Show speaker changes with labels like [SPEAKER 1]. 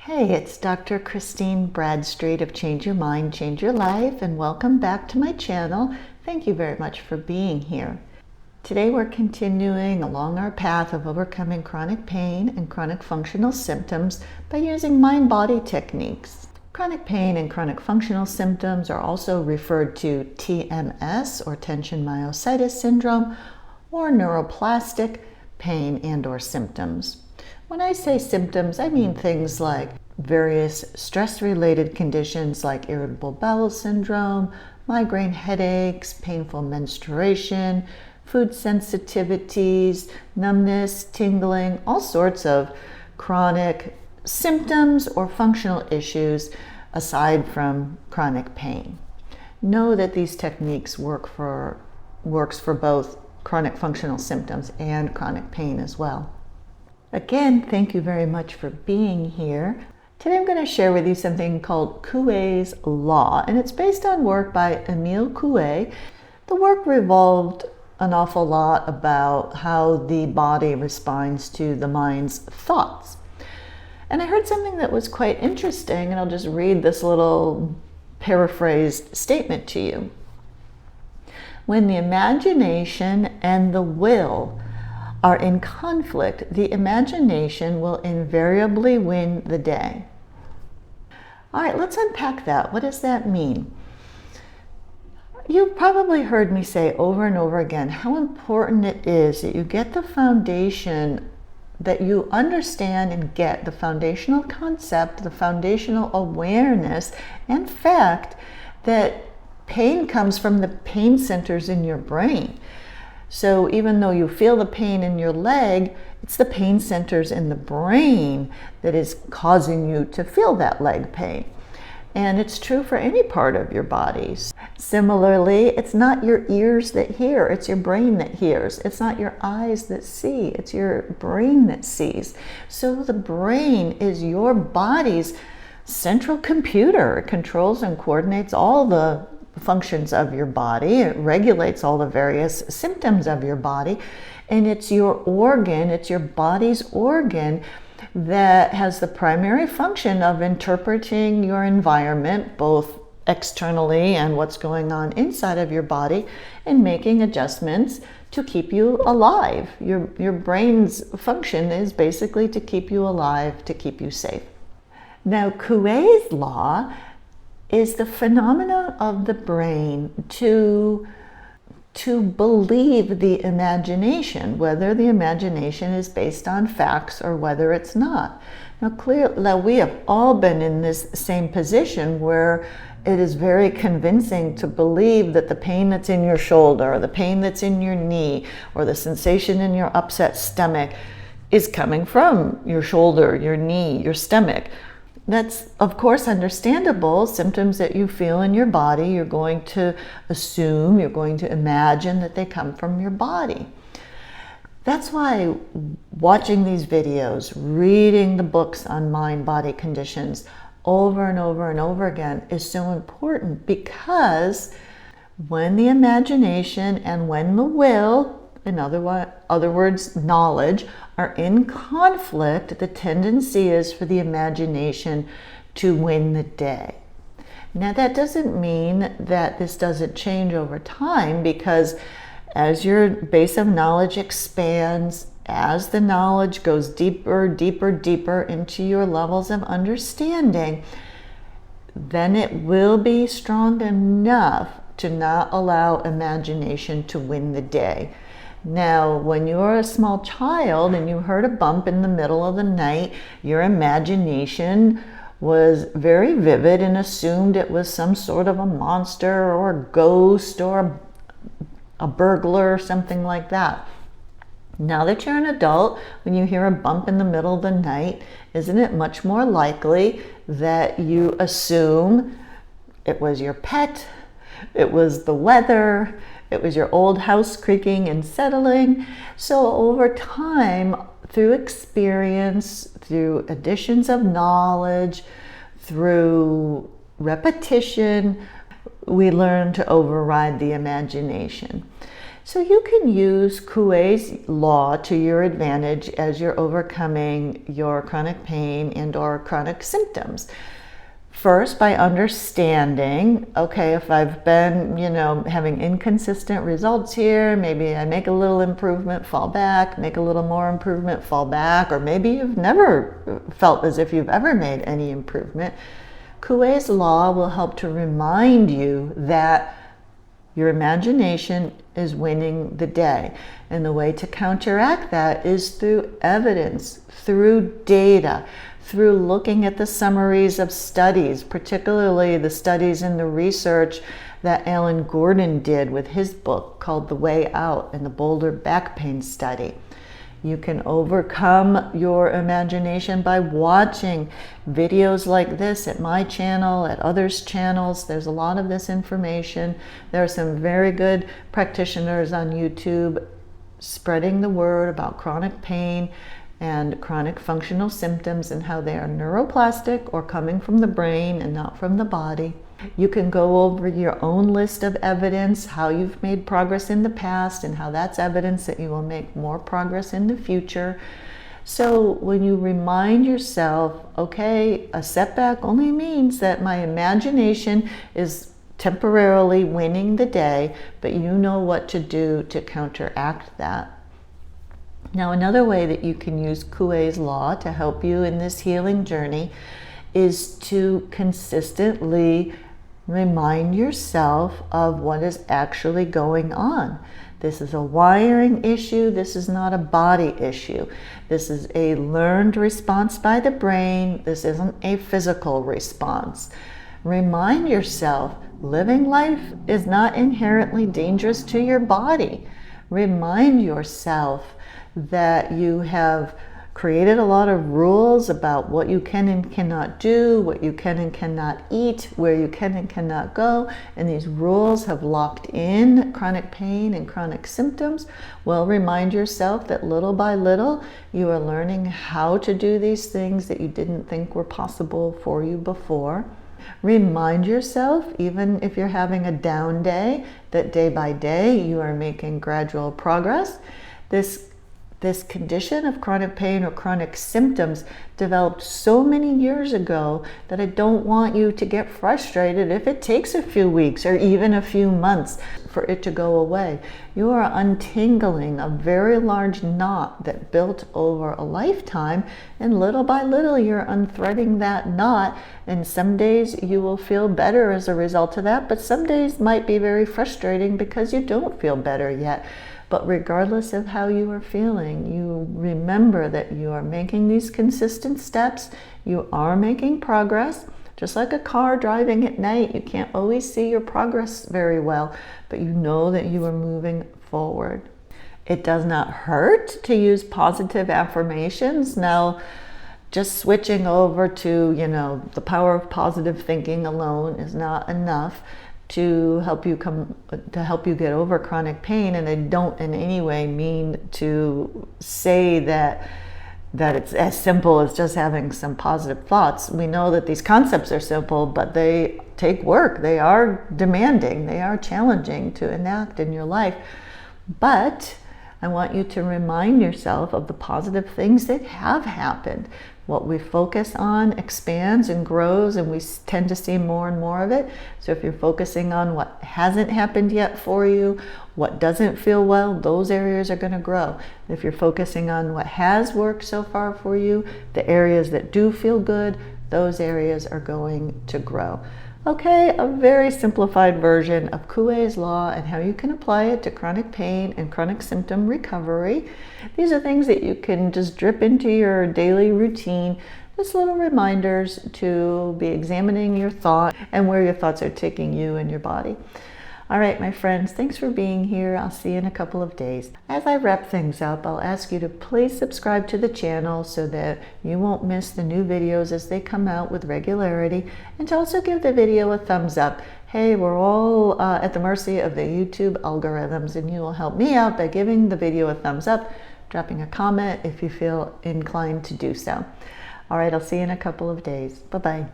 [SPEAKER 1] Hey, it's Dr. Christine Bradstreet of Change Your Mind, Change Your Life, and welcome back to my channel. Thank you very much for being here. Today we're continuing along our path of overcoming chronic pain and chronic functional symptoms by using mind-body techniques. Chronic pain and chronic functional symptoms are also referred to TMS, or tension myositis syndrome, or neuroplastic pain and/or symptoms. When I say symptoms, I mean things like various stress-related conditions like irritable bowel syndrome, migraine headaches, painful menstruation, food sensitivities, numbness, tingling, all sorts of chronic symptoms or functional issues aside from chronic pain. Know that these techniques works for both chronic functional symptoms and chronic pain as well. Again, thank you very much for being here. Today I'm going to share with you something called Coué's Law, and it's based on work by Emille Coué. The work revolved an awful lot about how the body responds to the mind's thoughts. And I heard something that was quite interesting, and I'll just read this little paraphrased statement to you. When the imagination and the will are in conflict, the imagination will invariably win the day. All right, let's unpack that. What does that mean? You've probably heard me say over and over again how important it is that you get the foundation, that you understand and get the foundational concept, the foundational awareness, and fact that pain comes from the pain centers in your brain. So even though you feel the pain in your leg, it's the pain centers in the brain that is causing you to feel that leg pain. And it's true for any part of your bodies. Similarly, it's not your ears that hear, it's your brain that hears. It's not your eyes that see, it's your brain that sees. So the brain is your body's central computer. It controls and coordinates all the functions of your body. It regulates all the various symptoms of your body, and it's your organ, it's your body's organ that has the primary function of interpreting your environment, both externally and what's going on inside of your body, and making adjustments to keep you alive. Your brain's function is basically to keep you alive, to keep you safe. Now, Coué's law is the phenomenon of the brain to believe the imagination, whether the imagination is based on facts or whether it's not. Now, we have all been in this same position where it is very convincing to believe that the pain that's in your shoulder, or the pain that's in your knee, or the sensation in your upset stomach is coming from your shoulder, your knee, your stomach. That's, of course, understandable. Symptoms that you feel in your body, you're going to assume, you're going to imagine that they come from your body. That's why watching these videos, reading the books on mind-body conditions over and over and over again is so important, because when the imagination and when the will, in other words, knowledge, are in conflict, the tendency is for the imagination to win the day. Now, that doesn't mean that this doesn't change over time, because as your base of knowledge expands, as the knowledge goes deeper, deeper, deeper into your levels of understanding, then it will be strong enough to not allow imagination to win the day. Now, when you were a small child and you heard a bump in the middle of the night, your imagination was very vivid and assumed it was some sort of a monster or a ghost or a burglar or something like that. Now that you're an adult, when you hear a bump in the middle of the night, isn't it much more likely that you assume it was your pet, it was the weather, it was your old house creaking and settling? So over time, through experience, through additions of knowledge, through repetition, we learn to override the imagination. So you can use Coué's law to your advantage as you're overcoming your chronic pain and or chronic symptoms. First, by understanding, okay, if I've been, having inconsistent results here, maybe I make a little improvement, fall back, make a little more improvement, fall back, or maybe you've never felt as if you've ever made any improvement. Coué's law will help to remind you that your imagination is winning the day. And the way to counteract that is through evidence, through data, through looking at the summaries of studies, particularly the studies and the research that Alan Gordon did with his book called The Way Out and the Boulder Back Pain Study. You can overcome your imagination by watching videos like this at my channel, at others' channels. There's a lot of this information. There are some very good practitioners on YouTube spreading the word about chronic pain and chronic functional symptoms and how they are neuroplastic or coming from the brain and not from the body. You can go over your own list of evidence, how you've made progress in the past and how that's evidence that you will make more progress in the future. So when you remind yourself, okay, a setback only means that my imagination is temporarily winning the day, but you know what to do to counteract that. Now, another way that you can use Coué's law to help you in this healing journey is to consistently remind yourself of what is actually going on. This is a wiring issue. This is not a body issue. This is a learned response by the brain. This isn't a physical response. Remind yourself, living life is not inherently dangerous to your body. Remind yourself that you have created a lot of rules about what you can and cannot do, what you can and cannot eat, where you can and cannot go, and these rules have locked in chronic pain and chronic symptoms. Well, remind yourself that little by little you are learning how to do these things that you didn't think were possible for you before. Remind yourself, even if you're having a down day, that day by day you are making gradual progress. This condition of chronic pain or chronic symptoms developed so many years ago that I don't want you to get frustrated if it takes a few weeks or even a few months for it to go away. You are untangling a very large knot that built over a lifetime, and little by little you're unthreading that knot, and some days you will feel better as a result of that, but some days might be very frustrating because you don't feel better yet. But regardless of how you are feeling, you remember that you are making these consistent steps. You are making progress. Just like a car driving at night, you can't always see your progress very well, but you know that you are moving forward. It does not hurt to use positive affirmations. Now, just switching over to, the power of positive thinking alone is not enough to help you get over chronic pain. And I don't in any way mean to say that it's as simple as just having some positive thoughts. We know that these concepts are simple, but they take work. They are demanding. They are challenging to enact in your life. But I want you to remind yourself of the positive things that have happened. What we focus on expands and grows, and we tend to see more and more of it. So if you're focusing on what hasn't happened yet for you, what doesn't feel well, those areas are going to grow. If you're focusing on what has worked so far for you, the areas that do feel good, those areas are going to grow. Okay, a very simplified version of Coué's law and how you can apply it to chronic pain and chronic symptom recovery. These are things that you can just drip into your daily routine, just little reminders to be examining your thought and where your thoughts are taking you and your body. All right, my friends, thanks for being here. I'll see you in a couple of days. As I wrap things up, I'll ask you to please subscribe to the channel so that you won't miss the new videos as they come out with regularity, and to also give the video a thumbs up. Hey, we're all at the mercy of the YouTube algorithms, and you will help me out by giving the video a thumbs up, dropping a comment if you feel inclined to do so. All right, I'll see you in a couple of days. Bye-bye.